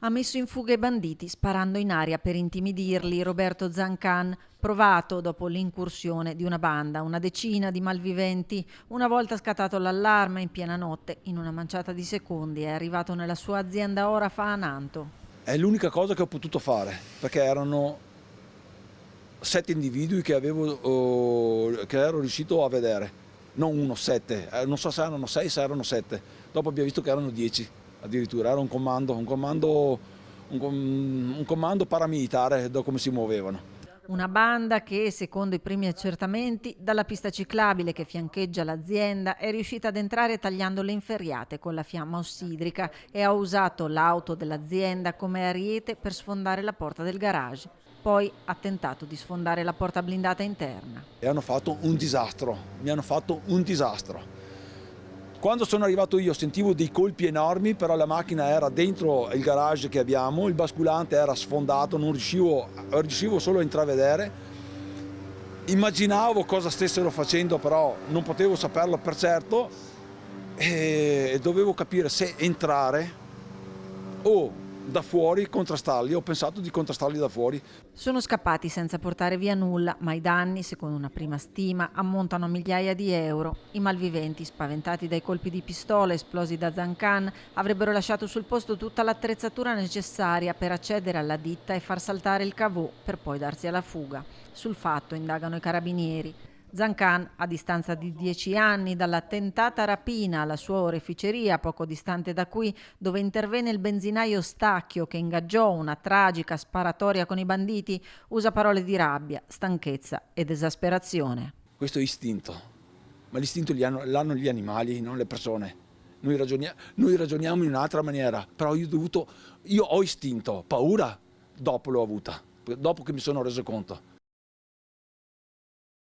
Ha messo in fuga i banditi sparando in aria per intimidirli. Roberto Zancan, provato dopo l'incursione di una banda, una decina di malviventi. Una volta scattato l'allarme in piena notte, in una manciata di secondi è arrivato nella sua azienda Orafa a Nanto. È l'unica cosa che ho potuto fare, perché erano 7 individui che che ero riuscito a vedere, non uno, 7, non so se erano 6, se erano 7, dopo abbiamo visto che erano 10 addirittura, era un comando paramilitare da come si muovevano. Una banda che, secondo i primi accertamenti, dalla pista ciclabile che fiancheggia l'azienda è riuscita ad entrare tagliando le inferriate con la fiamma ossidrica e ha usato l'auto dell'azienda come ariete per sfondare la porta del garage. Poi ha tentato di sfondare la porta blindata interna. E hanno fatto un disastro, mi hanno fatto un disastro. Quando sono arrivato io sentivo dei colpi enormi, però la macchina era dentro il garage che abbiamo, il basculante era sfondato, non riuscivo solo a intravedere. Immaginavo cosa stessero facendo, però non potevo saperlo per certo e dovevo capire se entrare o da fuori contrastarli. Ho pensato di contrastarli da fuori. Sono scappati senza portare via nulla, ma i danni, secondo una prima stima, ammontano a migliaia di euro. I malviventi, spaventati dai colpi di pistola esplosi da Zancan, avrebbero lasciato sul posto tutta l'attrezzatura necessaria per accedere alla ditta e far saltare il cavò per poi darsi alla fuga. Sul fatto indagano i carabinieri. Zancan, a distanza di 10 anni dalla tentata rapina alla sua oreficeria, poco distante da qui, dove intervenne il benzinaio Stacchio che ingaggiò una tragica sparatoria con i banditi, usa parole di rabbia, stanchezza ed esasperazione. Questo è istinto, ma l'istinto l'hanno gli animali, non le persone. Noi ragioniamo in un'altra maniera, però io ho istinto, paura dopo l'ho avuta, dopo che mi sono reso conto.